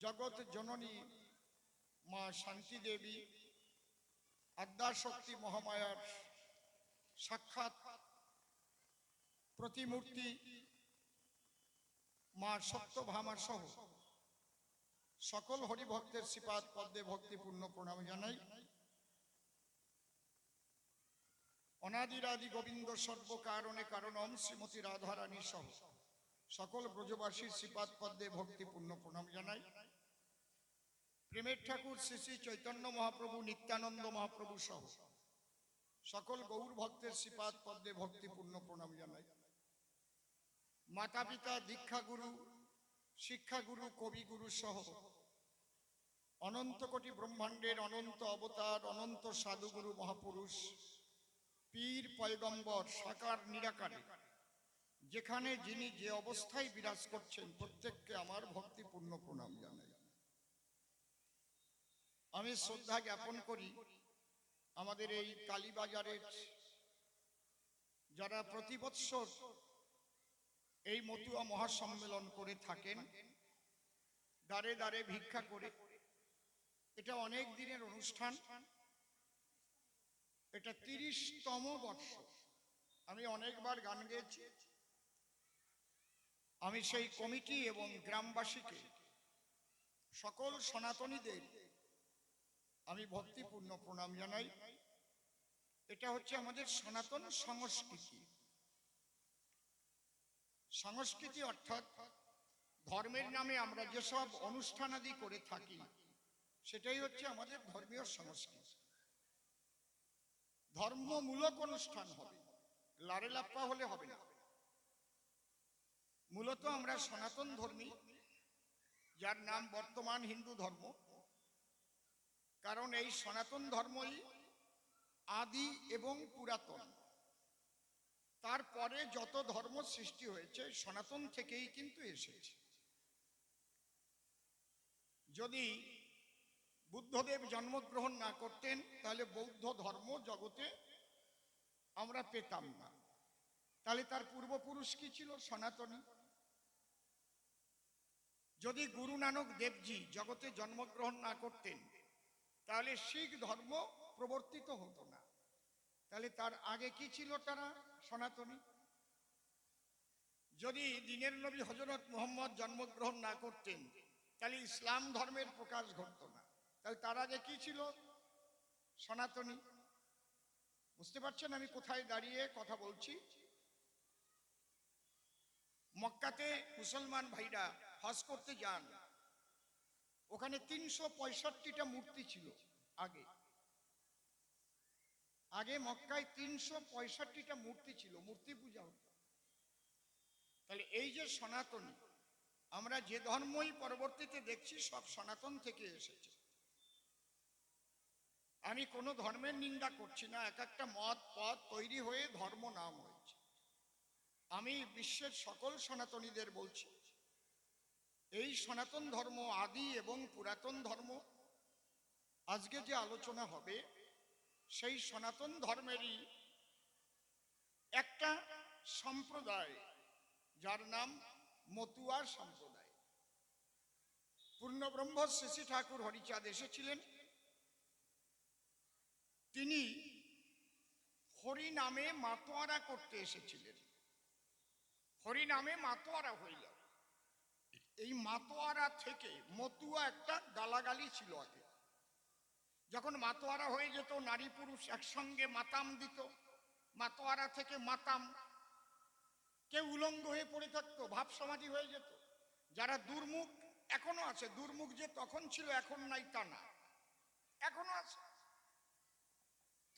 জগৎ জননী মা শান্তি দেবী আদ্যাশক্তি মহামায়ার সাক্ষাৎ প্রতিমূর্তি মা সত্যভামা সহ সকল হরিভক্তের শ্রীপাদ পদ্মে ভক্তিপূর্ণ প্রণাম জানাই। অনাদিরাদি গোবিন্দ সর্বকারণে কারণম শ্রীমতী রাধারানী সহ সকল ব্রজবাসীর শ্রীপাদ পদ্মে ভক্তিপূর্ণ প্রণাম জানাই। প্রেমের ঠাকুর শ্রী শ্রী চৈতন্য মহাপ্রভু নিত্যানন্দ মহাপ্রভু সহ সকল গৌর ভক্তের শ্রীপাদ পদ্মে ভক্তিপূর্ণ প্রণাম জানাই। মাতা পিতা দীক্ষাগুরু শিক্ষাগুরু কবিগুরু সহ অনন্ত কোটি ব্রহ্মাণ্ডের অনন্ত অবতার অনন্ত সাধুগুরু মহাপুরুষ পীর পয়গম্বর সাকার নিরাকারে যেখানে যিনি যে অবস্থায় বিরাজ করছেন প্রত্যেককে আমার ভক্তিপূর্ণ প্রণাম জানাই। আমি শ্রদ্ধা জ্ঞাপন করি আমাদের এই কালীবাজারের যারা প্রতি বৎসর এই মতুয়া মহাসম্মেলন করে থাকেন, দ্বারে দ্বারে ভিক্ষা করে। এটা অনেক দিনের অনুষ্ঠান, এটা 30তম বর্ষ। আমি অনেকবার গান গেয়েছি। আমি সেই কমিটি এবং গ্রামবাসীকে সকল সনাতনীদের আমি ভক্তিপূর্ণ প্রণাম জানাই। এটা হচ্ছে আমাদের সনাতন সংস্কৃতি। সংস্কৃতি অর্থাৎ ধর্মের নামে আমরা যেসব অনুষ্ঠানাদি করে থাকি সেটাই হচ্ছে আমাদের ধর্মীয় সংস্কৃতি। ধর্মমূলক অনুষ্ঠান হবে, লারে লাপ্পা হলে হবে না। মূলত আমরা সনাতন ধর্মী, যার নাম বর্তমান হিন্দু ধর্ম। কারণ এই সনাতন ধর্মই আদি এবং পুরাতন। তারপরে যত ধর্ম সৃষ্টি হয়েছে সনাতন থেকেই কিন্তু এসেছে। যদি বুদ্ধদেব জন্মগ্রহণ না করতেন তাহলে বৌদ্ধ ধর্ম জগতে আমরা পেতাম না। তাহলে তার পূর্বপুরুষ কি ছিল? সনাতনী। যদি গুরু নানক দেবজি জগতে জন্মগ্রহণ না করতেন তাহলে শিখ ধর্ম প্রবর্তিত হতো না। তাহলে তার আগে কি ছিল? তারা সনাতনী। যদি দিনের নবী হযরত মুহাম্মদ জন্মগ্রহণ না করতেন তাহলে ইসলাম ধর্মের প্রকাশ ঘটতো না। তাহলে তার আগে কি ছিল? সনাতনী। বুঝতে পারছেন আমি কোথায় দাঁড়িয়ে কথা বলছি? মক্কাতে মুসলমান ভাইরা হজ করতে যান, ওখানে 365টা মূর্তি ছিল। আগে মক্কায় 365টা মূর্তি ছিল, মূর্তি পূজা হতো। তাহলে এই যে সনাতনী, আমরা যে ধর্মই পরবর্তীতে দেখছি সব সনাতন থেকে এসেছে। আমি কোনো ধর্মের নিন্দা করছি না, এক একটা মত পথ তৈরি হয়ে ধর্ম নাম হয়েছে। আমি বিশ্বের সকল সনাতনীদের বলছি, এই সনাতন ধর্ম আদি এবং পুরাতন ধর্ম। আজকে যে আলোচনা হবে সেই সনাতন ধর্মেরই একটা সম্প্রদায়, যার নাম মতুয়া সম্প্রদায়। পূর্ণব্রহ্ম শ্রী শ্রী ঠাকুর হরিচাঁদ এসেছিলেন। তিনি হরি নামে মাতোয়ারা করতে এসেছিলেন। হরি নামে মাতোয়ারা হইল। এই মাতোয়ারা থেকে মতুয়া একটা গালাগালি ছিল আগে। যখন মাতোয়ারা হয়ে যেত, নারী পুরুষ একসঙ্গে মাতাম দিত, মাতোয়ারা থেকে মাতাম, কেউ উলঙ্গ হয়ে পড়ে থাকতো, ভাব সমাধি হয়ে যেত। যারা দুর্মুখ, এখনো আছে। দুর্মুখ যে তখন ছিল এখন নাই তা না, এখনো আছে।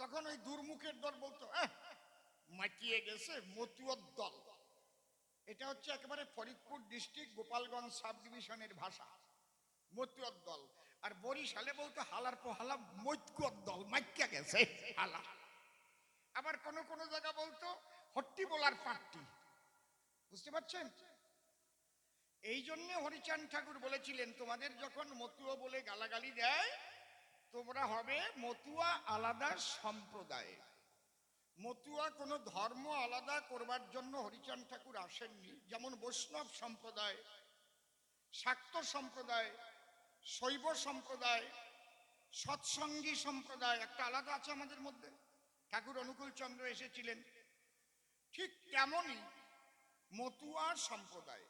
তখন ওই দুর্মুখের দল বলতো মাটিয়ে গেছে মতুয়ার দল। এটা হচ্ছে একেবারে ফরিদপুর ডিস্ট্রিক্ট গোপালগঞ্জ সাব ডিভিশনের ভাষা, মতুয়ার দল। আর বরিশালে বলতো হালার পোহালা মৈতুয়ার দল, মাইকা গেছে হালা। আবার কোন কোন জায়গা বলতো হট্টি বলার পাট্টি। বুঝতে পারছেন? এই জন্য হরিচাঁদ ঠাকুর বলেছিলেন, তোমাদের যখন মতুয়া বলে গালাগালি দেয় তোমরা হবে মতুয়া আলাদা সম্প্রদায়। মতুয়া কোনো ধর্ম আলাদা করবার জন্য হরিচাঁদ ঠাকুর আসেননি। যেমন বৈষ্ণব সম্প্রদায়, শাক্ত সম্প্রদায়, শৈব সম্প্রদায়, সৎসঙ্গী সম্প্রদায় একটা আলাদা আছে আমাদের মধ্যে। ঠাকুর অনুকূল চন্দ্র এসেছিলেন, ঠিক তেমনই মতুয়া সম্প্রদায়।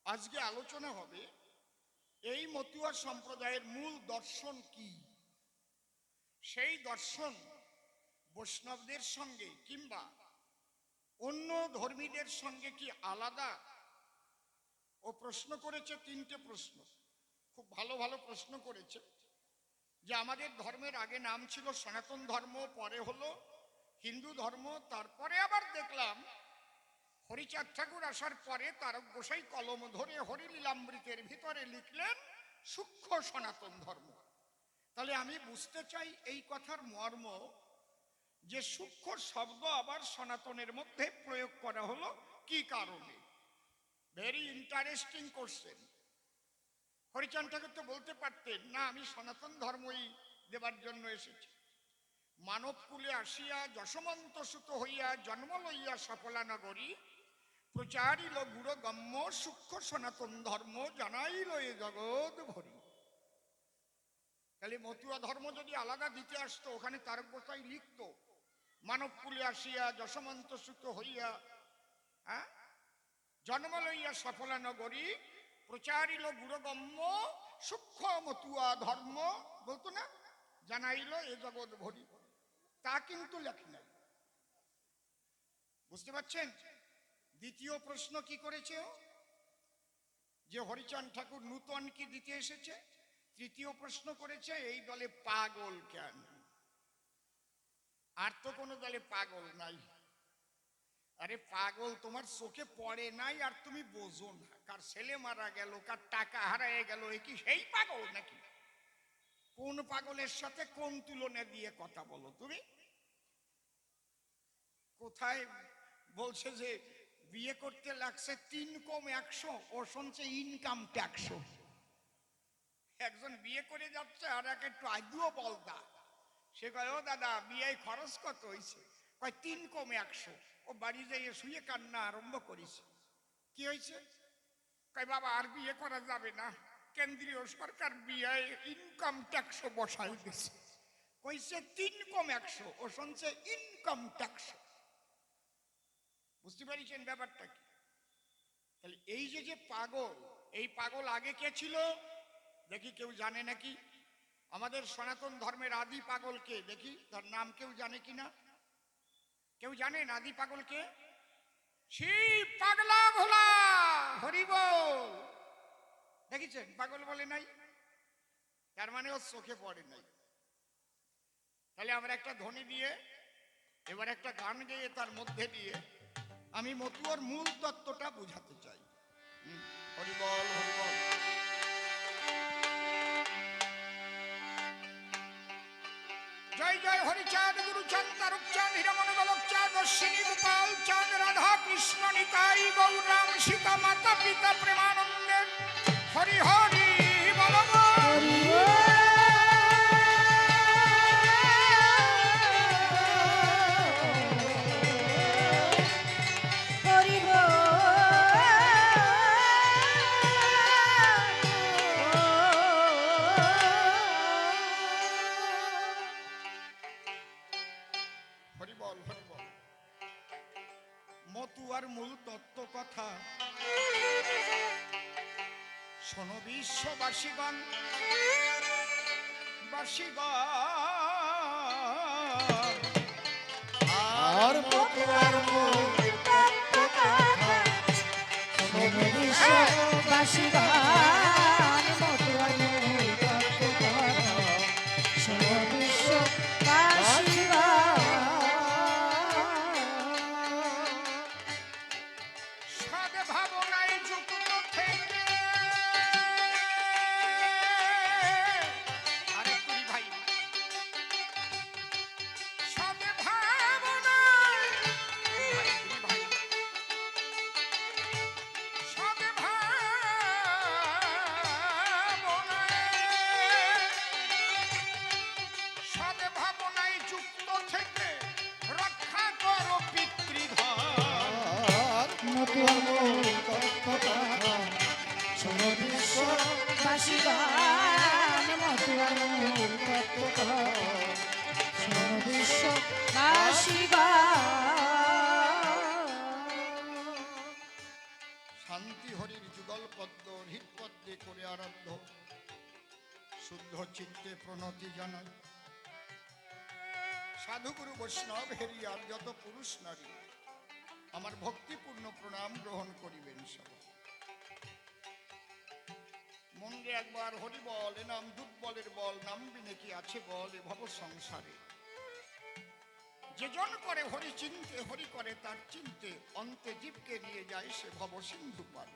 আজকে আলোচনা হবে এই মতুয়া সম্প্রদায়ের মূল দর্শন কি, সেই দর্শন বৈষ্ণবদের সঙ্গে কিংবা অন্য ধর্মীদের সঙ্গে কি আলাদা। ও প্রশ্ন করেছে তিনটে প্রশ্ন, খুব ভালো ভালো প্রশ্ন করেছে। যে আমাদের ধর্মের আগে নাম ছিল সনাতন ধর্ম, পরে হলো হিন্দু ধর্ম, তারপরে আবার দেখলাম হরিচাঁদ ঠাকুর আসার পরে তারক গোসাই কলম ধরে হরিলীলামৃতের ভিতরে লিখলেন সূক্ষ্ম সনাতন ধর্ম। তাহলে আমি বুঝতে চাই এই কথার মর্ম, যে সূক্ষ্ম শব্দ আবার সনাতনের মধ্যে প্রয়োগ করা হলো কি কারণে। Very interesting question. Harichand Thakur তো বলতে পারতেন না আমি সনাতন ধর্মই দেবার জন্য এসেছি। মানব কুলে আসিয়া যশমন্ত সুত হইয়া জন্ম লইয়া সফলা নগরী প্রচারিল গুড় গম্য সূক্ষ্ম সনাতন ধর্ম জানাইল এ জগৎ ভরি। তাহলে মতুয়া ধর্ম যদি আলাদা দিতে আসতো, ওখানে তারক গোসাই লিখত মানব কুলে আসিয়া যশমন্ত সুত হইয়া জন্ম লইয়া সফলা নগরী প্রচারিল গুড়গম্য সূক্ষ্ম মতুয়া ধর্ম, বলতো না, জানাইল এ জগৎ ভরি। তা কিন্তু লেখে নাই। বুঝতে পারছেন? দ্বিতীয় প্রশ্ন কি করেছে, যে হরিচাঁদ ঠাকুর নূতন কি দিতে এসেছে। তৃতীয় প্রশ্ন করেছে এই দলে পাগল কেন। আর তো কোনো দলে পাগল নাই। আরে পাগল তোমার চোখে পড়ে নাই আর তুমি বোঝো না। কার ছেলে মারা গেল, কার টাকা হারায় গেল, এ কি সেই পাগল নাকি? কোন পাগলের সাথে কোন তুলনা দিয়ে কথা বলো তুমি? কোথায় বলছে যে বিয়ে করতে লাগছে 3 কম 100, ও শুনছে ইনকাম ট্যাক্স। একজন বিয়ে করে যাচ্ছে আর এক একটু আইডিও বলদা, সে কয় ও দাদা বিয়ে খরচ কত হয়েছে? কয় 3 কম 100। ও বাড়ি যাইয়ে শুয়ে কান্না আরম্ভ করেছে। কি হয়েছে? কয় বাবা আর বিয়ে করা যাবে না, কেন্দ্রীয় সরকার বিয়ে ইনকাম ট্যাক্স বসাই দিয়েছে। কইছে 3 কম 100, ও শুনছে ইনকাম ট্যাক্স। বুঝতে পারছেন ব্যাপারটা কি? তাহলে এই যে পাগল, এই পাগল আগে কে ছিল দেখি, কেউ জানে নাকি? আমাদের সনাতন ধর্মের আদি পাগল কে দেখি, তার নাম কেউ জানে কিনা? কেউ জানেন আদি পাগল কে? শিব পাগলা ভোলা হরি বল। দেখেছেন পাগল বলে নাই, তার মানে ওর চোখে পড়ে নাই। তাহলে আমরা একটা ধ্বনি দিয়ে এবার একটা গান গেয়ে তার মধ্যে দিয়ে আমি মতুয়ার মূল তত্ত্বটা বুঝাতে চাই। হরি বল হরি বল। জয় জয় হরিচাঁদ গুরুচাঁদ তারকচাঁদ হীরমন গোলকচাঁদ অশ্বিনী গোপাল চাঁদ রাধা কৃষ্ণ নিতাই গৌরাম সীতা মাতা পিতা প্রেমানন্দের হরি হরি বল। মতুয়ার মূল তত্ত্ব কথা শোনো বিশ্ববাসীগণ, আর মতুয়ার মূল তত্ত্ব কথা শোনো বিশ্ববাসীগণ, মতুয়ার মূল তত্ত্ব কথা শোনো বিশ্ববাসীগণ। ভাবনায় যুক্ত থেকে আরেকটু ভাই সবে ভাবনায় সবে শোনো বিশ্ববাসী গান। শান্তি হরির যুগল পদ্ম হৃদ পদ্মে করে আরাধ্য, শুদ্ধ চিত্তে প্রণতি জানাই। সাধুগুরু বৈষ্ণব হেরিয়ার যত পুরুষ নারী আমার ভক্তিপূর্ণ প্রণাম গ্রহণ করিবেন সবাই। মন্দিরে একবার হরি বল, এ নাম দুর্বলের বল, নামবি নাকি আছে বল এ ভব সংসারে। যেজন করে হরি চিনতে, হরি করে তার চিনতে, অন্তে জীবকে নিয়ে যায় সে ভব সিন্ধু পার।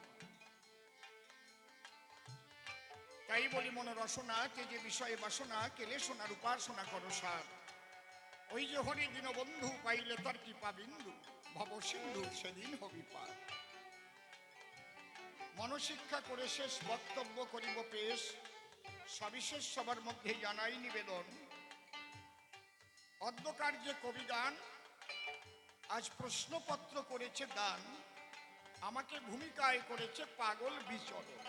তাই বলি মন রসনা তেজে বিষয়ে বাসনা, কেলে সোনার উপাসনা করো সার। ওই যে হরি দীনবন্ধু পাইলে তার কৃপা বিন্দু, ভব সিন্ধু সেদিন হবি পার। মনশিক্ষা করে শেষ বক্তব্য করিব পেশ, সবিশেষ সবার মধ্যে জানাই নিবেদন। অদ্যকার যে কবিগান আজ প্রশ্নপত্র করেছে দান, আমাকে ভূমিকায় করেছে পাগল বিচরণ।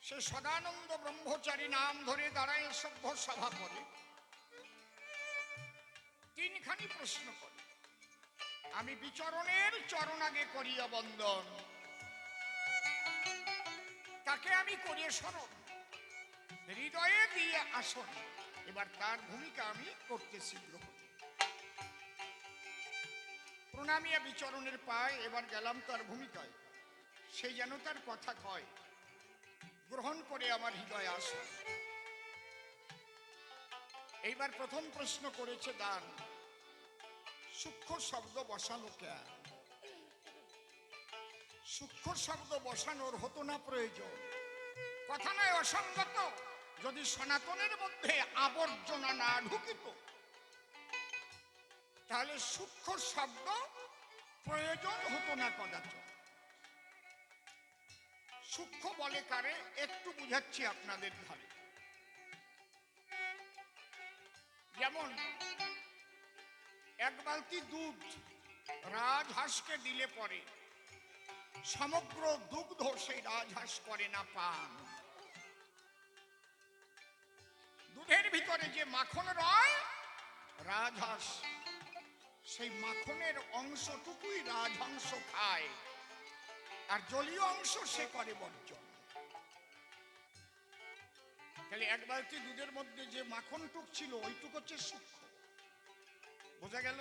সে সদানন্দ ব্রহ্মচারী নাম ধরে দাঁড়ায় সভ্য সভা করে, তিনখানি প্রশ্ন করে। আমি বিচরণের চরণ আগে করিয়া বন্দন, তাকে আমি করিয়া স্মরণ, হৃদয়ে দিয়ে আসন। এবার তার ভূমিকা আমি করতেছি গ্রহণ। প্রণামিয়া বিচরণের পায়, এবার গেলাম তার ভূমিকায়। সে যেন তার কথা কয়, গ্রহণ করে আমার হৃদয়ে আসন। এইবার প্রথম প্রশ্ন করেছে দান, সূক্ষ্ম শব্দ বসানো কেন? সূক্ষ্ম শব্দ বসানোর হতো না প্রয়োজন, কথা নয় অসঙ্গত, যদি সনাতনের মধ্যে আবর্জনা না ঢুকিত তাহলে সূক্ষ্ম শব্দ প্রয়োজন হতো না কদাচ। সূক্ষ্ম বলে কারে একটু বুঝাচ্ছি আপনাদের ধারে। যেমন এক বালতি দুধ রাজহাঁসকে দিলে পরে সমগ্র দুগ্ধ সেই রাজহাঁস করে না পান। দুধের ভিতরে যে মাখন রয় রাজহাঁস সেই মাখনের অংশটুকুই রাজহংস খায়, আর জলীয় অংশ সে করে বর্জন। তাহলে এক বালতি দুধের মধ্যে যে মাখনটুক ছিল ওইটুক হচ্ছে সূক্ষ্ম। বোঝা গেল?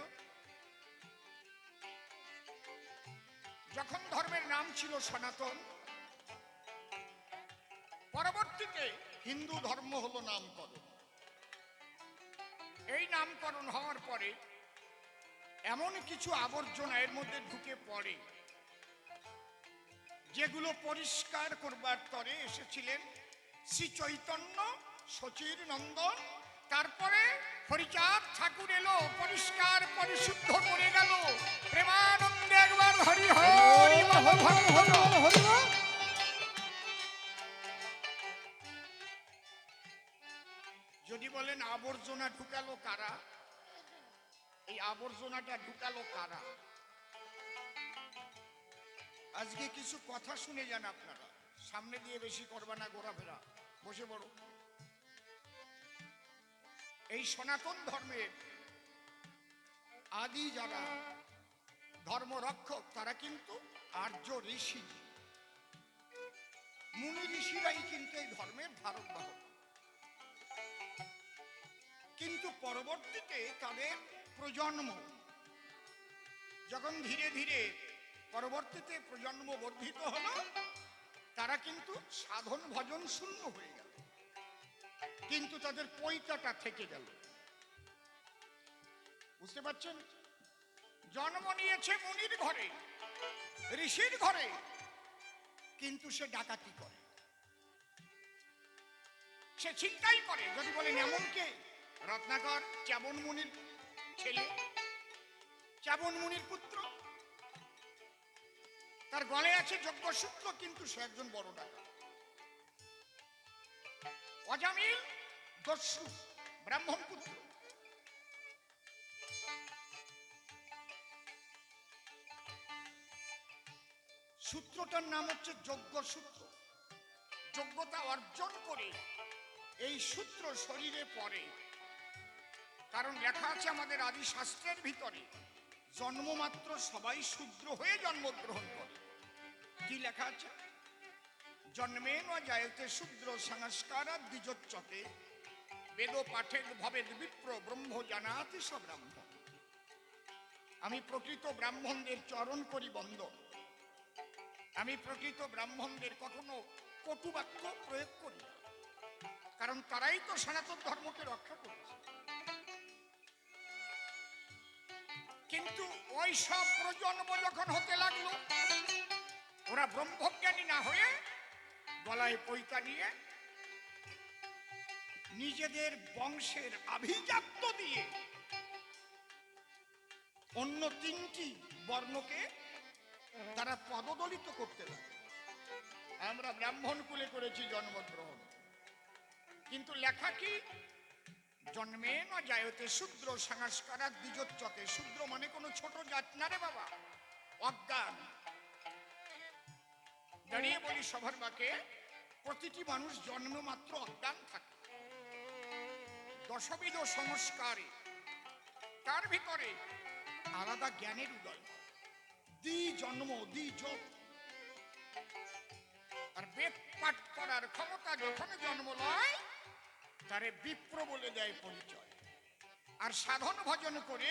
যখন ধর্মের নাম ছিল সনাতন, পরবর্তীতে হিন্দু ধর্ম হলো নামকরণ। এই নামকরণ হওয়ার পরে এমন কিছু আবর্জনা এর মধ্যে ঢুকে পড়ে যেগুলো পরিষ্কার করবার তরে এসেছিলেন শ্রী চৈতন্য সচির নন্দন। তারপরে হরিচাঁদ ঠাকুর এলো, পরিষ্কার পরিশুদ্ধ করে গেল। প্রেমানন্দে একবার হরি হরি হরি। যদি বলেন আবর্জনা ঢুকালো কারা, এই আবর্জনাটা ঢুকালো কারা? আজকে কিছু কথা শুনে যান আপনারা, সামনে দিয়ে বেশি করবা না ঘোরাফেরা, বসে পড়ো। এই সনাতন ধর্মের আদি যারা ধর্মরক্ষক তারা কিন্তু আর্য ঋষি, মুনি ঋষিরাই কিন্তু এই ধর্মের ধারক বাহক। কিন্তু পরবর্তীতে তাদের প্রজন্ম যখন ধীরে ধীরে পরবর্তীতে প্রজন্ম বর্ধিত হলো, তারা কিন্তু সাধন ভজন শূন্য হয়ে গেল, কিন্তু তাদের পৈতাটা থেকে গেল। বুঝতে পারছেন? জন্ম নিয়েছে মুনির ঘরে, ঋষির ঘরে, কিন্তু সে ডাকাতি করে, সে ছিনতাই করে। যদি বলেন এমন কে? রত্নাকর চ্যাবন মুনির ছেলে, চ্যাবন মুনির পুত্র, তার গলায় আছে যজ্ঞসূত্র, কিন্তু সে একজন বড় ডাকাত। অজামিল দস্যু ব্রাহ্মণ পুত্র। সূত্রটার নাম হচ্ছে যজ্ঞ সূত্র। যোগ্যতা অর্জন করে এই সূত্র শরীরে পড়ে। কারণ লেখা আছে আমাদের আদি শাস্ত্রের ভিতরে, জন্মমাত্র সবাই শূদ্র হয়ে জন্মগ্রহণ করে। কি লেখা আছে? জন্মেন জায়তে শূদ্র সংস্কারাৎ দ্বিজোচ্যতে বেদ পাঠেদ ভবেদ বিপ্র ব্রহ্ম জানাতি স ব্রাহ্মণ। আমি প্রকৃত ব্রাহ্মণদের চরণ করি বন্দন। আমি প্রকৃত ব্রাহ্মণদের কখনো কটু বাক্য প্রয়োগ করি না, কারণ তারাই তো সনাতন ধর্মকে রক্ষা করেছে। কিন্তু ওই সব প্রজন্ম যখন হতে লাগলো, ওরা ব্রহ্মজ্ঞানী না হয়ে গলায় পৈতা নিয়ে নিজেদের বংশের আভিজাত্য দিয়ে অন্য তিনটি বর্ণকে তারা পদদলিত করতে লাগে। আমরা ব্রাহ্মণ কুলে করেছি জন্মগ্রহণ, কিন্তু লেখা কি? জন্মে না জায়তে শূদ্র সংস্কারাৎ দ্বিজোচ্যতে। শূদ্র মানে কোনো ছোট জাত না রে বাবা, অজ্ঞান। দাঁড়িয়ে বলি সবার বাকে, প্রতিটি মানুষ জন্ম মাত্র অজ্ঞান থাকে। দশবিধ সংস্কারে তার ভিতরে আলাদা জ্ঞানের উদয়, দ্বি জন্ম দ্বিযোগ। আর বেদ পাঠ করার ক্ষমতা যখন জন্ম লয়, তারে বিপ্র বলে দেয় পরিচয়। আর সাধন ভজন করে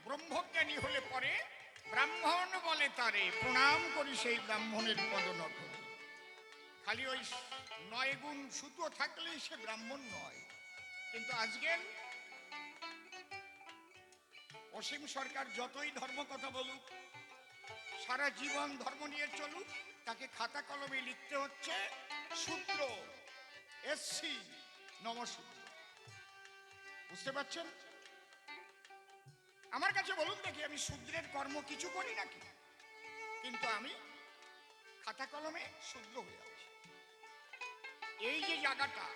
ব্রহ্মজ্ঞানী হলে পরে ব্রাহ্মণ বলে তারে। প্রণাম করি সেই ব্রাহ্মণের পদনখে। খালি ওই 9 গুণ সুতো থাকলেই সে ব্রাহ্মণ নয়। কিন্তু আজকের অসীম সরকার যতই ধর্ম কথা বলুক, সারা জীবন ধর্ম নিয়ে চলুক, তাকে খাতা কলমে লিখতে হচ্ছে সূত্র, এসসি, নমসূত্র। বুঝতে পারছেন? আমার কাছে বলুন দেখি, আমি শূদ্রের কর্ম কিছু করি নাকি? কিন্তু আমি খাতা কলমে শূদ্র হয়ে আছি। এই যে জায়গাটা,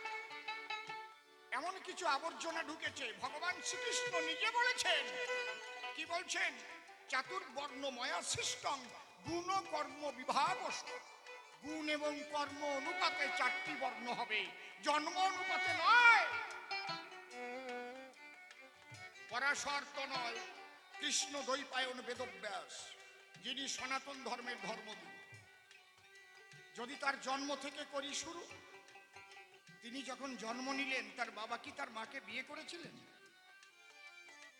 এমন কিছু আবর্জনা ঢুকেছে। ভগবান শ্রীকৃষ্ণ নিজে বলেছেন, কি বলছেন? চাতুর্বর্ণময়া সৃষ্টং গুণ কর্ম বিভাগস্ত। গুণ এবং কর্ম অনুপাতে 4টি বর্ণ হবে, জন্ম অনুপাতে নয়। পরাশর তো নয়, কৃষ্ণ দ্বৈপায়ন বেদব্যাস, যিনি সনাতন ধর্মের ধর্মদূত। যদি তার জন্ম থেকে করি শুরু, তিনি যখন জন্ম নিলেন, তার বাবা কি তার মাকে বিয়ে করেছিলেন?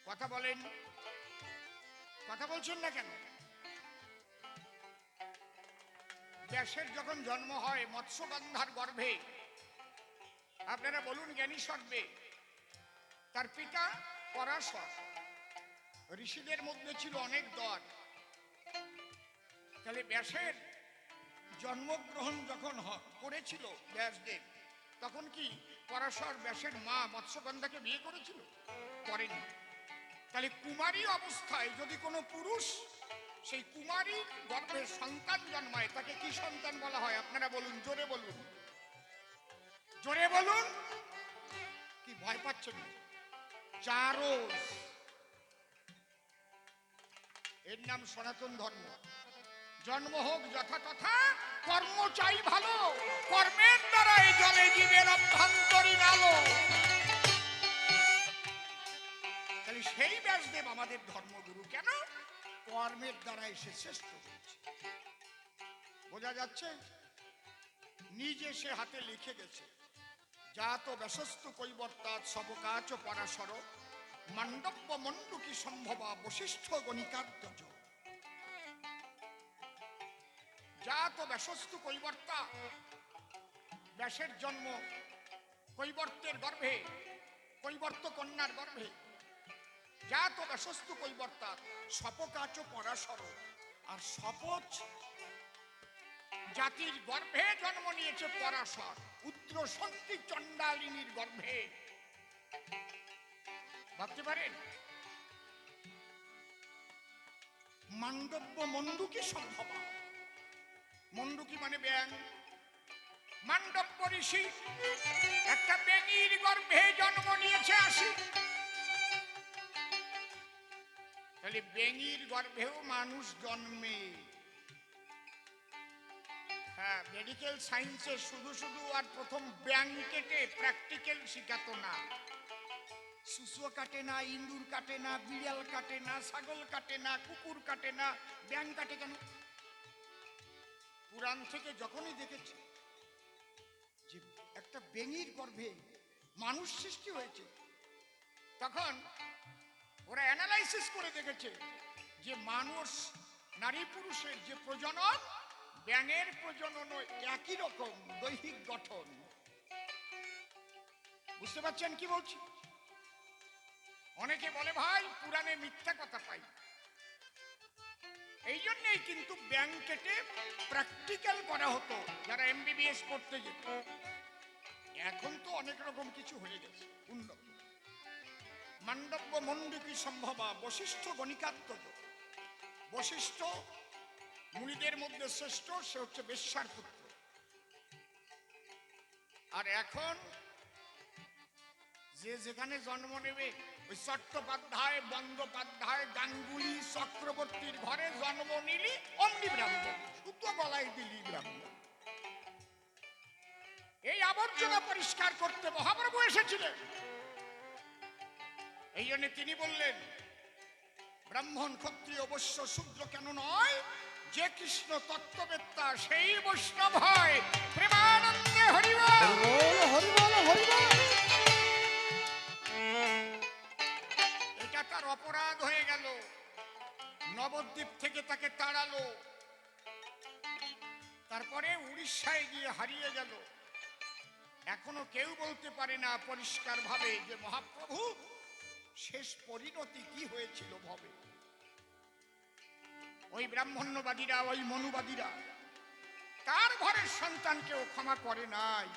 কথা বলেন, কথা বলছেন না কেন? ব্যাসের যখন জন্ম হয় মৎস্যগন্ধার গর্ভে, আপনারা বলুন জ্ঞানী সর্বে, তার পিতা পরাশর। ঋষিদের মধ্যে ছিল অনেক দল। তাহলে ব্যাসের জন্মগ্রহণ যখন করেছিল ব্যাসদেব, তখন কি পরাশর ব্যাসের মা মৎস্যগন্ধাকে বিয়ে করেছিল? করেনি। তাহলে কুমারী অবস্থায় যদি কোনো পুরুষ সেই কুমারী গর্ভে সন্তান জন্মায়, তাকে কি সন্তান বলা হয়? আপনারা বলুন, জোরে বলুন, জোরে বলুন। কি ভয় পাচ্ছেন? চারস। এর নাম সনাতন ধর্ম। জন্ম হোক যথাতথা, কর্ম চাই ভালো, কর্মের দ্বারাই জলে জীবের অভ্যন্তরীণ আলো। তাহলে সেই ব্যাসদেব আমাদের ধর্মগুরু। কেন? কর্মের দ্বারা এসে শ্রেষ্ঠ হয়েছে। বোঝা যাচ্ছে? নিজে সে হাতে লিখে গেছে, জাত ব্যাসস্তু কৈবর্তাৎ সবকাচ পরাশর মান্ডব্য মণ্ডুকি সম্ভবা বশিষ্ঠ গণিকার্যজ। জাত ব্যাসস্তু কৈবর্তা, ব্যাসের জন্ম কৈবর্তের গর্ভে, কৈবর্ত কন্যার গর্ভে। জাত ব্যাসস্তু কৈবর্তাৎ সপকাচ পরাশর। আর শপথ জাতির গর্ভে জন্ম নিয়েছে পরাশর, উদ্রসন্তী চণ্ডালিনীর গর্ভে। ভাবতে পারেন? মান্ডব্য মণ্ডুকি সম্ভবা। মণ্ডুকি মানে ব্যাং। মান্ডব্য ঋষি একটা ব্যাঙির গর্ভে জন্ম নিয়েছে 80। তাহলে ব্যাঙির গর্ভেও মানুষ জন্মে। হ্যাঁ, মেডিকেল সায়েন্সে শুধু শুধু আর প্রথম ব্যাং কেটে প্র্যাকটিক্যাল শিখাতো না। শুশুও কাটে না, ইন্দুর কাটে না, বিড়াল কাটে না, ছাগল কাটে না, কুকুর কাটে না, ব্যাং কাটে কেন? পুরাণ থেকে যখনই দেখেছে যে একটা বেঙির গর্ভে মানুষ সৃষ্টি হয়েছে, তখন ওরা অ্যানালাইসিস করে দেখেছে যে মানুষ নারী পুরুষের যে প্রজনন, ব্যাঙের প্রজনন একই রকম দৈহিক গঠন। বুঝতে পারছেন কি বলছি? অনেকে বলে ভাই পুরাণে মিথ্যা কথা পাই, এই জন্যই কিন্তু ব্যাং কেটে প্র্যাকটিক্যাল করা হতো যারা এমবিবিএস পড়তে যেত। এখন তো অনেক রকম কিছু হয়ে গেছে উন্নত। মান্ডব্য মন্ডিকী সম্ভবা বশিষ্ঠ গণিকাত্মক। বশিষ্ঠ মুনিদের মধ্যে শ্রেষ্ঠ, সে হচ্ছে বেশ্যার পুত্র। আর এখন যে যেখানে জন্ম নেবে, ওই চট্টোপাধ্যায়, বন্দ্যোপাধ্যায়, গাঙ্গুলি, চক্রবর্তীর ঘরে জন্ম নিলি অমনি ব্রাহ্মণ, সুতো গলায় দিলি ব্রাহ্মণ। এই আবর্জনা পরিষ্কার করতে মহাপ্রভু এসেছিলেন। এই জন্য তিনি বললেন ব্রাহ্মণ ক্ষত্রিয় বৈশ্য শূদ্র কেন নয়, যে কৃষ্ণ তত্ত্ববেত্তা সেই বৈষ্ণব হয়। প্রেমানন্দে হরি বল। হরি বল, হরি বল। এটা তার অপরাধ হয়ে গেল। নবদ্বীপ থেকে তাকে তাড়ালো, তারপরে উড়িষ্যায় গিয়ে হারিয়ে গেল। এখনো কেউ বলতে পারে না পরিষ্কার ভাবে যে মহাপ্রভু শেষ পরিণতি কি হয়েছিল ভবে। ওই ব্রাহ্মণ্যবাদীরা, ওই মনুবাদীরা তার ঘরের সন্তানকেও ক্ষমা করে নাই।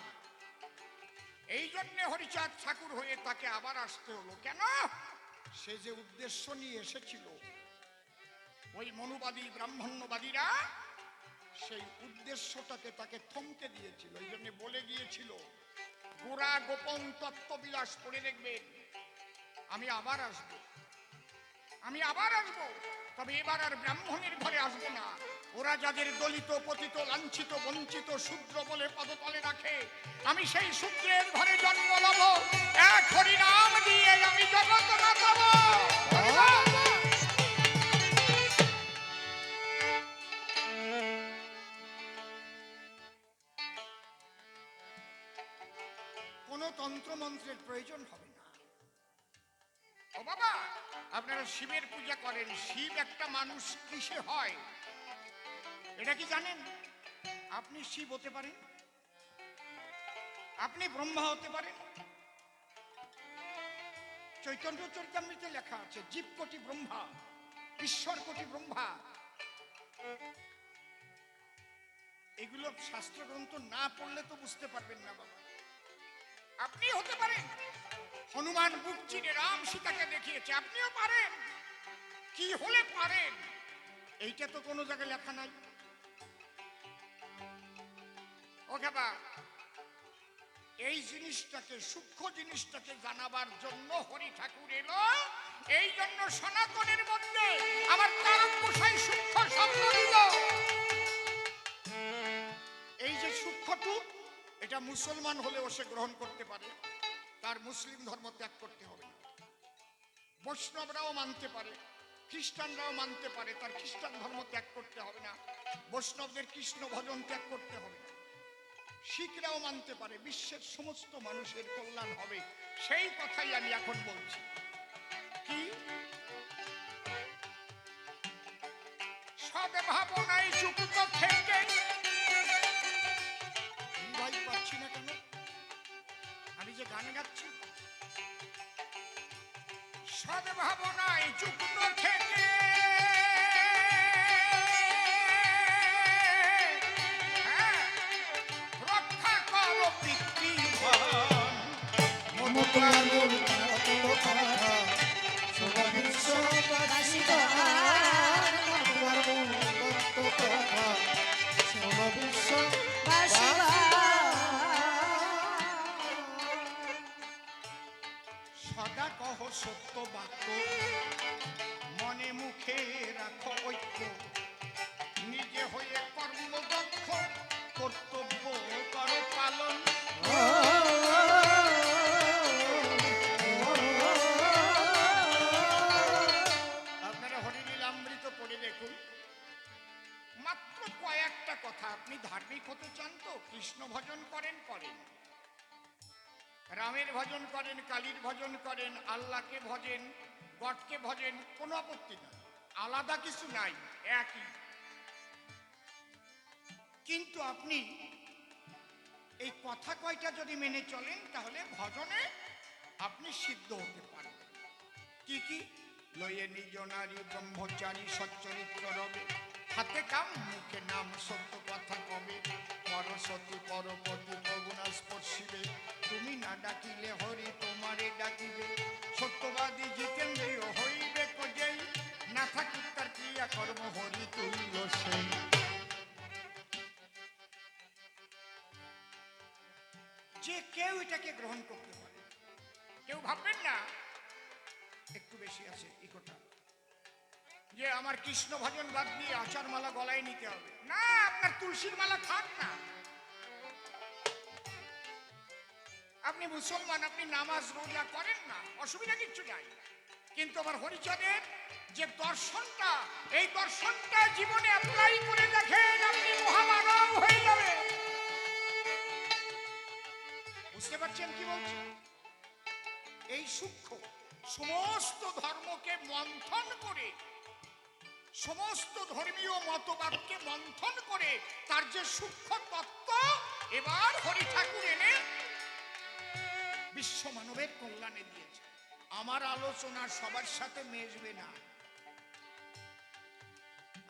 এই জন্য হরিচাঁদ ঠাকুর হয়ে তাকে আবার আসতে হলো। কেন? সে যে উদ্দেশ্য নিয়ে এসেছিল, ওই মনুবাদী ব্রাহ্মণ্যবাদীরা সেই উদ্দেশ্যটাকে তাকে থমকে দিয়েছিল। এই জন্য বলে গিয়েছিল, গোরা গোপন তত্ত্ববিলাস পড়ে দেখবেন, আমি আবার আসব, আমি আবার আসব, তবে এবার আর ব্রাহ্মণের ঘরে আসবো না। ওরা যাদের দলিত, পতিত, লাঞ্ছিত, বঞ্চিত, শূদ্র বলে পদতলে রাখে, আমি সেই শূদ্রের ঘরে জন্ম নেব, এক হরিনাম দিয়ে আমি জগৎ নাচাব। কোন তন্ত্র মন্ত্রের প্রয়োজন হবে না। ও বাবা, আপনারা শিবের পূজা করেন, শিব একটা মানুষ কিসে হয় এটা কি জানেন? আপনি শিব হতে পারেন, আপনি ব্রহ্মা হতে পারেন। চৈতন্য চরিতামৃতে লেখা আছে জীব কোটি ব্রহ্মা, ঈশ্বর কোটি ব্রহ্মা। এগুলো শাস্ত্র গ্রন্থ না পড়লে তো বুঝতে পারবেন না বাবা। আপনি হতে পারেন। হনুমান বুক চিনে রাম সীতাকে দেখিয়েছে, আপনিও পারেন। কি হলে পারেন এইটা তো কোনো জায়গায় লেখা নাই। ও বাবা, এই জিনিসটাকে, সূক্ষ্ম জিনিসটাকে জানাবার জন্য হরি ঠাকুর এলো। এই জন্য সনাতনের মধ্যে আমার তারক গোসাই সূক্ষ্ম শব্দ দিল। এই যে সূক্ষ্মটু, এটা মুসলমান হলেও সে গ্রহণ করতে পারে, তার মুসলিম ধর্ম ত্যাগ করতে হবে না। বৈষ্ণবরাও মানতে পারে, খ্রিস্টানরাও মানতে পারে, তার খ্রিস্টান ধর্ম ত্যাগ করতে হবে না। বৈষ্ণবদের কৃষ্ণ ভজন ত্যাগ করতে হবে না। শিখরাও মানতে পারে, বিশ্বের সমস্ত মানুষের কল্যাণ হবে। সেই কথাই আমি এখন বলছি। কি সদ্ভাবনায় যুক্ত থেকে, ভাই পাচ্ছি না কেন? আমি যে গান গাচ্ছি, সদ্ভাবনায় যুক্ত থেকে রক্ষা করো পিতৃভবন। মমতার মূল কথা সবা বিশ্ববাসী গান, মমতার মূল কথা সবা বিশ্ববাসী সদা কহ সত্য বাক্য, মনে মুখে রাখো ঐক্য, নিজে হয়ে কর্মদক্ষ, আপনি ধার্মিক হতে চান তো কৃষ্ণ ভজন করেন, রামের ভজন করেন, কালীর ভজন করেন, আল্লাহকে ভজেন, গডকে ভজেন, কোনো আপত্তি নাই, আলাদা কিছু নাই, একই। কিন্তু আপনি এই কথা কয়টা যদি মেনে চলেন তাহলে ভজনে আপনি সিদ্ধ হতে পারবেন। কি কি? লয়ে নিজ নারী ব্রহ্মচারী সচ্চরিত্র রবে, হাতে কাম মুখে নাম সত্য কথা কবে, পরসতী পরপতি প্রগুণা স্পর্শিবে, তুমি না ডাকিলে হরি তোমারে ডাকিবে, সত্যবাদী জিতেন্দ্রিয় হইবে কজেই, না থাকি তার ক্রিয়া কর্ম হরি তুল্য সেই। যে কেউ এটাকে গ্রহণ করতে পারে। কেউ ভাববেন না একটু বেশি আছে ইকোটা, যে আমার কৃষ্ণ ভজন বাদ দিয়ে আচার মালা গলায় নিতে হবে। না, আপনার তুলসীর মালা থাক না। আপনি মুসলমান, আপনি নামাজ রোজা করেন না, অসুবিধা কিচ্ছু নাই। কিন্তু আমার হরিচাঁদের যে দর্শনটা, এই দর্শনটা জীবনে অ্যাপ্লাই করে দেখেন, আপনি মহামানব হয়ে যাবে। বুঝতে পারছেন কি বলছি? এই সূক্ষ্ম সমস্ত ধর্মকে মন্থন করে, সমস্ত ধর্মীয় মতবাদকে মন্থন করে তার যে সূক্ষ্ম তত্ত্ব এবার হরি ঠাকুর এনে বিশ্ব মানবের কল্যাণে দিয়েছে। আমার আলোচনা সবার সাথে মেশবে না,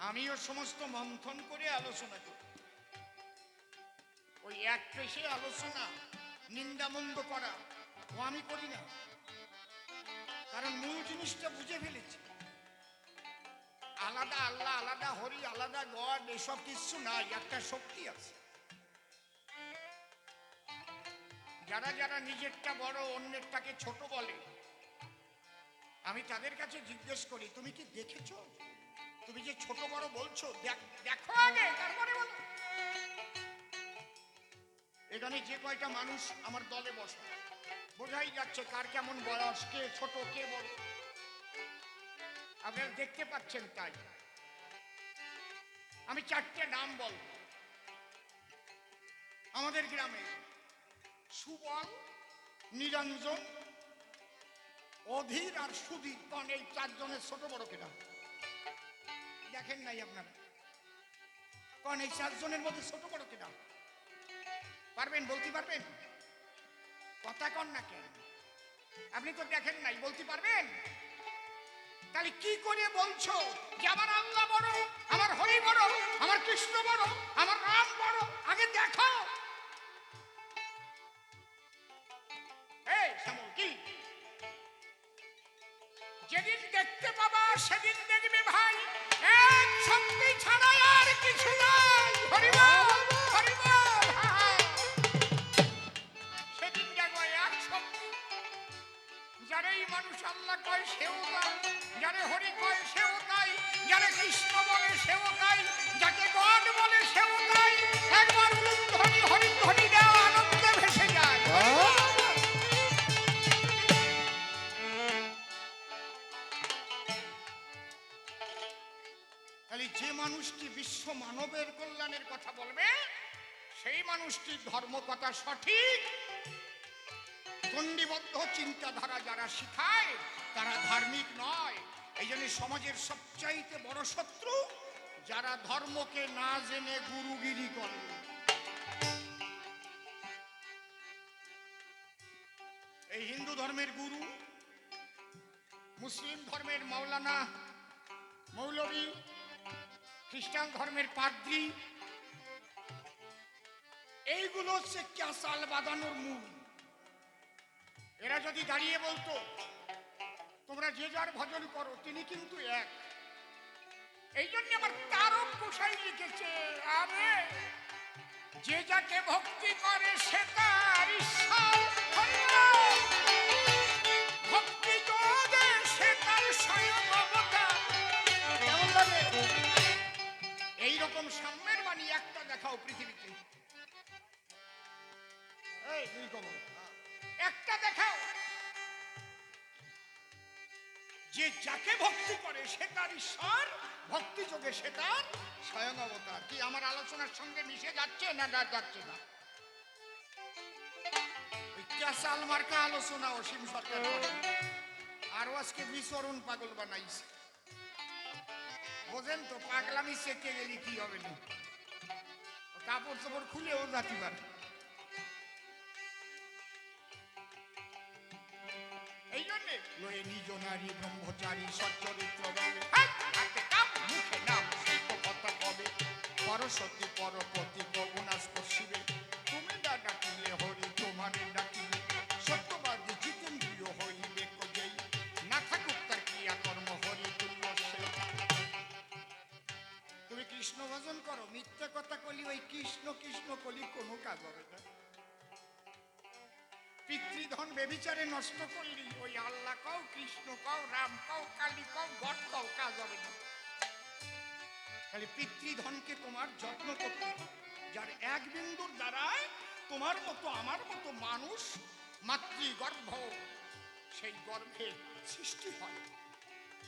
আমিও সমস্ত মন্থন করে আলোচনা করি। ওই এক পেশে আলোচনা নিন্দামন্দ করা ও আমি করি না, কারণ মূল জিনিসটা বুঝে ফেলেছি। আলাদা আল্লাহ, আলাদা হরি, আলাদা গড, এসব কিছু নাই, একটা শক্তি আছে। যারা যারা নিজেরটা বড় অন্যেরটাকে ছোট বলে, আমি তাদের কাছে জিজ্ঞেস করি, তুমি কি দেখেছো? তুমি যে ছোট বড় বলছো, দেখো আগে, তারপরে বলো। এখানে যে কয়টা মানুষ আমার দলে বসে, বোঝাই যাচ্ছে কার কেমন বয়স, কে ছোট কে বড়, আপনারা দেখতে পাচ্ছেন। তাই আমি চারটে নাম বলব। আমাদের গ্রামে সুবল, নিরঞ্জন, অধীর আর সুধীর, কারণ এই চারজনের ছোট বড় কেনা দেখেন নাই আপনারা? কারণ এই চারজনের মধ্যে ছোট বড় কেনা পারবেন, বলতে পারবেন? কথা কন না কেন? আপনি তো দেখেন নাই, বলতে পারবেন? তাহলে কি করে বলছো যে আমার আল্লাহ বড়, আমার হরি বড়, আমার কৃষ্ণ বড়, আমার রাম বড়? আগে দেখো। এই শ্যামল, কি যেদিন দেখতে পাবা সেদিন দেখবে ভাই এক শক্তি ছাড়া আর কিছু নাই। হরি বল, হরি বল। সেদিন দেখো এক শক্তি। যারাই মানুষ আল্লাহ কয় সেও তাই, যারে হরি কয় সেও তাই, যারে কৃষ্ণ বলে সেও তাই, যাকে গড বলে সেও তাই। একবার ধ্বনি হরি ধ্বনি দেওয়া আনন্দে ভেসে যায়। যে মানুষটি বিশ্ব মানবের কল্যাণের কথা বলবে, সেই মানুষটি ধর্ম কথা সঠিক, দণ্ডিবদ্ধ চিন্তাধারা যারা শিখায় তারা ধার্মিক নয়। এই জন্য সমাজের সবচাইতে বড় শত্রু যারা ধর্মকে না জেনে গুরুগিরি করে। এই হিন্দু ধর্মের গুরু, মুসলিম ধর্মের মাওলানা মৌলভী, খ্রিস্টান ধর্মের পাদ্রী, এইগুলো হচ্ছে ক্যাসাল বাঁধানোর মূল। এরা যদি দাঁড়িয়ে বলতো তোমরা যে যার ভজন করো, তিনি কিন্তু এক। এই জন্য আমার তারক গোসাই লিখেছে, আরে যে যাকে ভক্তি করে সে তার ঈশ্বর, ভক্তি যোগে সে তার স্বয়ং অবতার। কেমন লাগে? এইরকম সাম্যের বাণী একটা দেখাও পৃথিবীতে, এই একটা দেখাও যে যাকে ভক্তি করে সে তার ঈশ্বর, ভক্তি যোগে সে তার স্বয়ং অবতার। কি আমার আলোচনার সঙ্গে মিশে যাচ্ছে না যাচ্ছে না? ওই ক্যাসাল মার্কা আলোচনা অসীম সরকার করে। আরো আজকে বিচরণ পাগল বানাইছে। বোঝেন তো, পাগলামি চেকে গেলে কি হবে না, কাপড় চোপড় খুলেও জাতি পারে। এই জন্যে লয়ে নিজ নারী ব্রহ্মচারী সচ্চরিত্র রবে, হাতে কাম মুখে নাম সত্য কথা কবে, পরসতী পরপতি গগুণা স্পর্শিবে, তুমি না ডাকিলে হরি তোমারে ডাকিলে, সত্যবাদী জিতেন্দ্রিয় হইবে কজেই, না থাকুক তার ক্রিয়া কর্ম হরি তুল্য সে। তুমি কৃষ্ণ ভজন করো, মিথ্যা কথা কলি ওই কৃষ্ণ কৃষ্ণ কলি কোনো কাজ হবে না। পিতৃধন বেবিচারে নষ্ট করলি ওই আল্লাহ কও, কৃষ্ণ কও, রাম কও, কালী কও, গড কও, কাজ হবে না। তাহলে পিতৃধনকে তোমার যত্ন করতে হবে। যার এক বিন্দুর দ্বারায় তোমার মতো আমার মতো মানুষ মাতৃগর্ভ, সেই গর্ভে সৃষ্টি হয়।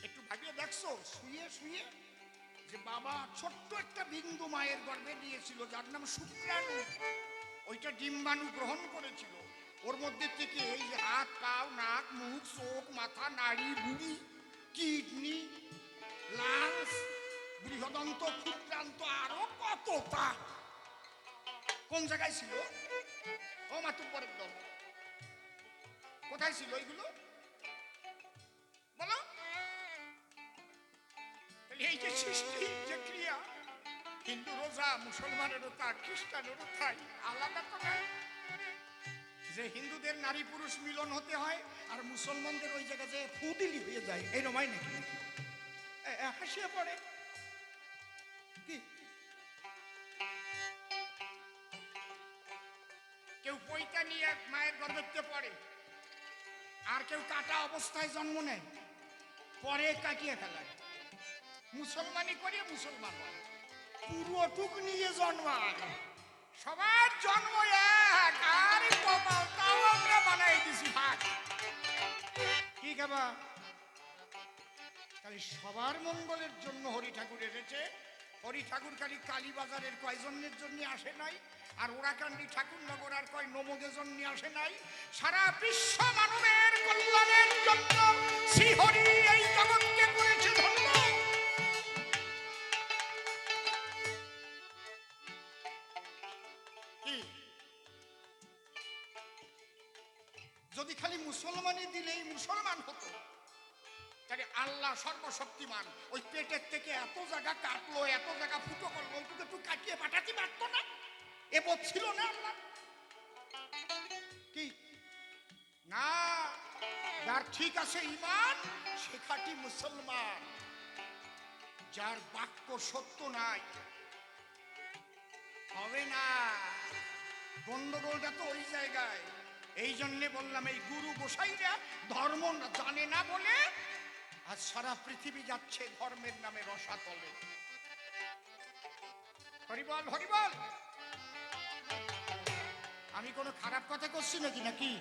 একটু ভাবিয়ে দেখছো শুয়ে শুয়ে যে বাবা ছোট্ট একটা বিন্দু মায়ের গর্ভে দিয়েছিল, যার নাম শুক্রাণু। ওইটা ডিম্বাণু গ্রহণ করেছিল। ওর মধ্যে থেকে এই যে হাত পাও নাক মুখ চোখ মাথা নাড়ি বুড়ি কিডনি লাংস বৃহদন্ত ক্ষুদ্রান্ত আরো কতটা কোন জায়গায় ছিল? ও মাতুর পরের দল কোথায় ছিল এইগুলো বলো? এই যে সৃষ্টি যে ক্রিয়া, হিন্দু রোজা, মুসলমানেরও তা, খ্রিস্টানেরও তাই, আলাদা তো না। যে হিন্দুদের নারী পুরুষ মিলন হতে হয় আর মুসলমানদের ওই জায়গায় যে ফুদিলি হয়ে যায়, এই রমাই নাকি হাসিয়ে পড়ে কি? কেউ পৈতা নিয়ে মায়ের গর্ভে পড়ে, আর কেউ কাটা অবস্থায় জন্ম নেয়, পরে কাটিয়ে ফেলায়। মুসলমানি করে মুসলমান হয়, পুরোটুক নিয়ে জন্মায়। সবার জন্ম এক, আর তাও আমরা বানাই দিছি ভাগ। কি খাবা? খালি সবার মঙ্গলের জন্য হরি ঠাকুর এসেছে। হরি ঠাকুর খালি কালীবাজারের কয়জনের জন্য আসে নাই, আর ওরাকান্দি ঠাকুরনগর আর কয় নমদের জন্য আসে নাই। সারা বিশ্ব মানবের কল্যাণের জন্য শ্রী হরি এই জগৎকে করেছে ধন্য। যদি খালি মুসলমানই দিলেই মুসলমান হতো, তাহলে আল্লাহ সর্বশক্তিমান ওই পেটের থেকে এত জায়গা কাটলো, এত জায়গা ফুটো করলো, ওইটুকু একটু কাটিয়ে পাঠাতে পারতো না? এ ছিল না আল্লাহ? কি না, যার ঠিক আছে ইমান সে খাঁটি মুসলমান। যার বাক্য সত্য নাই হবে না। গন্ডগোলটা তো ওই জায়গায়। এই জন্যে বললাম এই গুরু গোসাইরা ধর্ম জানে না বলে আজ সারা পৃথিবী যাচ্ছে ধর্মের নামে রসাতলে। হরিবল হরিবল। আমি কোনো খারাপ কথা করছি নাকি? নাকি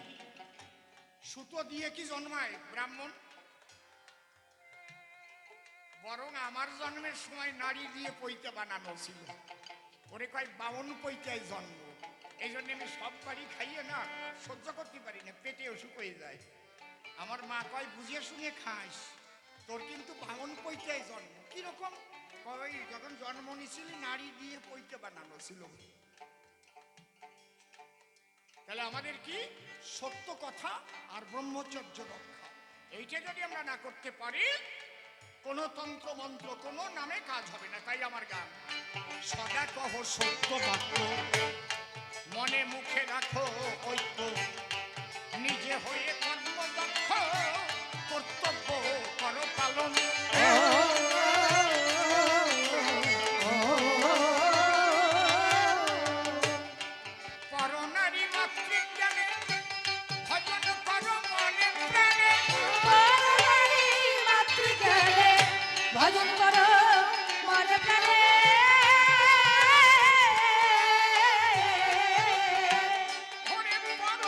সুতো দিয়ে কি জন্মায় ব্রাহ্মণ? বরং আমার জন্মের সময় নারী দিয়ে পৈতে বানানো ছিল। ওরে কয় বামন পৈতায় জন্ম। এই জন্য আমি সব বাড়ি খাইয়ে না সহ্য করতে পারি না, পেটে অসুখ হয়ে যায়। আমার মা কয় বুঝিয়ে শুনে খাস, তোর কিন্তু বামন পৈতায় জন্ম। কিরকম? কয় যখন জন্ম নিয়েছিলি নারী দিয়ে পৈতে বানানো ছিল। তাহলে আমাদের কি সত্য কথা আর ব্রহ্মচর্য রক্ষা, এইটা যদি আমরা না করতে পারি কোন তন্ত্র মন্ত্র কোন নামে কাজ হবে না। তাই আমার গান, সদা কহ সত্য বাক্য, মনে মুখে রাখো ঐক্য, নিজে হয়ে কর্মদক্ষ, কর্তব্য করো পালন। পরনারী মাতৃজ্ঞানে ভজন করো মনে প্রাণে। পরনারী মাতৃজ্ঞানে ভজন করো মনে প্রাণে। ওরে পর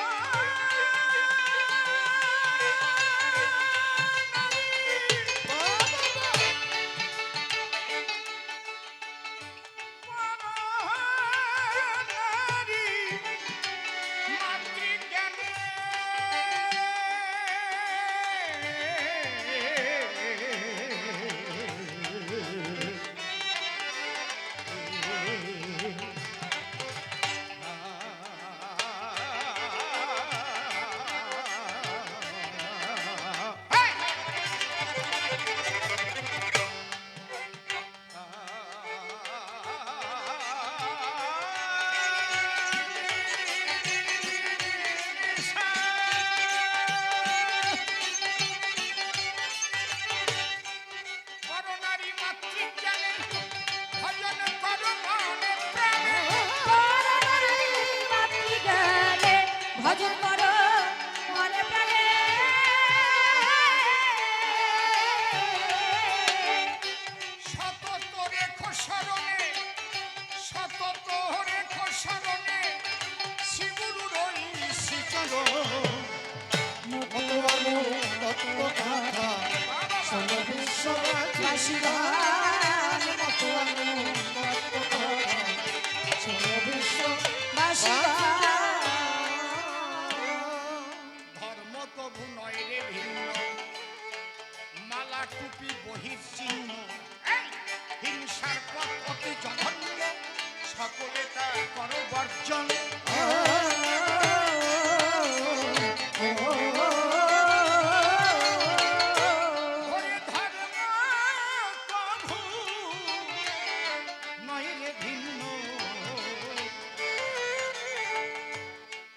কথা শোনো বিশ্ববাসী গান মতো আনন্দ কথা শোনো বিশ্ববাসী ধর্ম তবু নয় রে ভিন্ন, মালা টুপি বহির চিহ্ন, এই, হিংসার পথ অতি জঘন্য, সকলে তা করো বর্জন। ওরে ধর্ম তবু নয় রে ভিন্ন,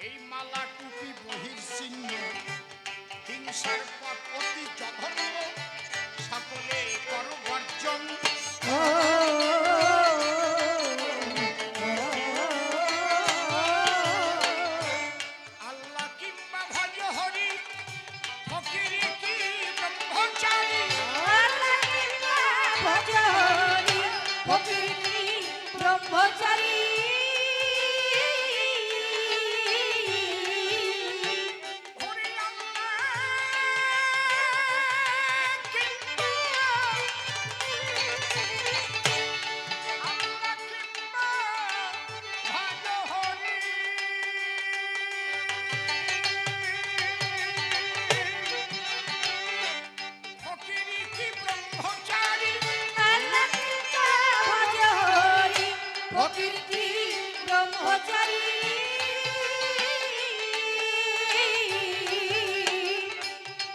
এই মালা টুপি বহির চিহ্ন, হিংসার পথ অতি জঘন্য, সকলে করো বর্জন। আল্লাহ কিংবা ভজ হরি, ফকিরি কি ব্রহ্মচারী, ভজনি ফকিরি ব্রহ্মচারী হরি আল্লাহ কিংবা ভজ হরি, ফকিরি কি ব্রহ্মচারী, ভজনি ফকিরি ব্রহ্মচারী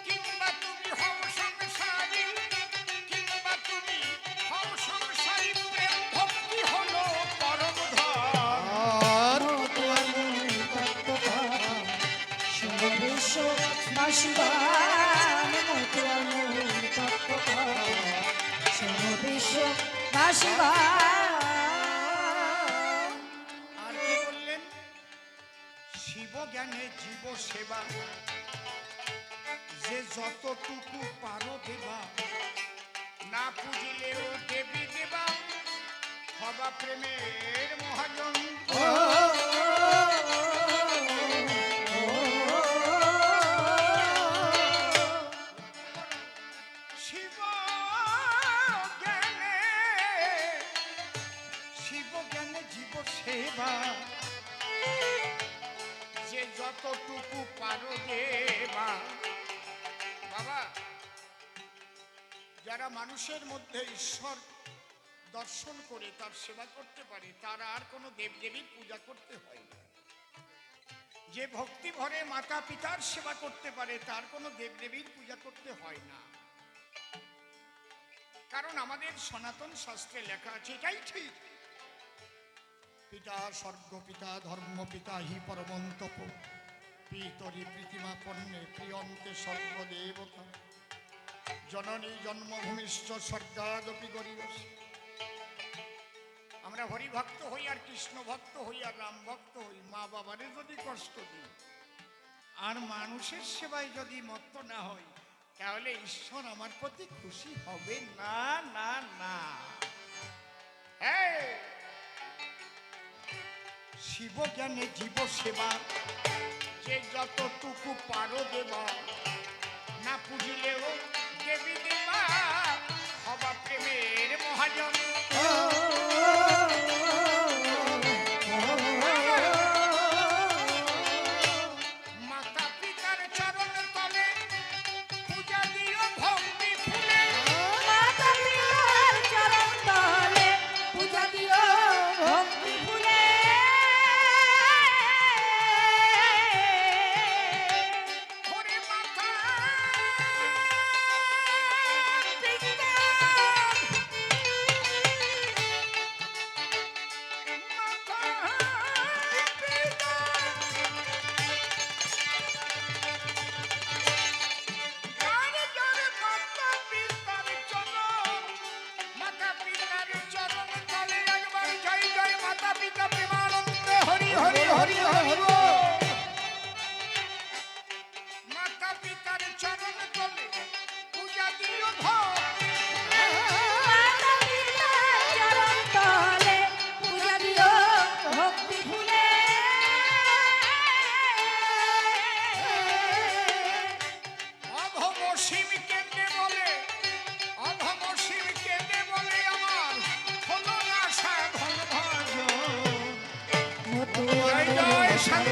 কিংবা তুমি হও সংসারী, কিংবা তুমি হও সংসারী, প্রেম ভক্তি হলো পরম ধন। আর মতো আনন্দ কথা শোনো বিশ্ববাসী গান মতো আনন্দ কথা শোনো বিশ্ববাসী আর কি বললেন? শিব জ্ঞানে জীব সেবা, যে যতটুকু পারো দেবা, না পুজিলেও দেবী দেবা, হবা প্রেমের মহাজন। শিব জ্ঞানে, শিব জ্ঞানে জীব সেবা, যে যতটুকু পারো দেবা। বাবা, যারা মানুষের মধ্যে ঈশ্বর দর্শন করে তার সেবা করতে পারে, তারা আর কোনো দেবদেবীর পূজা করতে হয় না। যে ভক্তি ভরে মাতা পিতার সেবা করতে পারে, তার কোনো দেবদেবীর পূজা করতে হয় না। কারণ আমাদের সনাতন শাস্ত্রে লেখা আছে, এটাই ঠিক। পিতা স্বর্গ পিতা ধর্ম পিতা হি পরমন্তপ, পিতরি প্রীতিমা পণ্যে প্রিয়ন্তে সর্বদেবতা, জননী জন্মভূমিশ্চ স্বর্গাদপি গরীয়সী। আমরা হরি ভক্ত হই আর কৃষ্ণ ভক্ত হই আর রাম ভক্ত হই, মা বাবারে যদি কষ্ট দিই আর মানুষের সেবায় যদি মত্ত না হই, তাহলে ঈশ্বর আমার প্রতি খুশি হবে না, না, না। হ্যাঁ, শিব জ্ঞানে জীব সেবা, যে যতটুকু পারো দেবা, না পুজিলেও দেবী দেবা, হবা প্রেমের মহাজন। মাতা পিতার চরণ তলে পূজা দিও ভক্তি ফুলে, মাতা পিতার চরণ তলে পূজা দিও ভক্তি ফুলে হরে মাতা পিতা শান্তি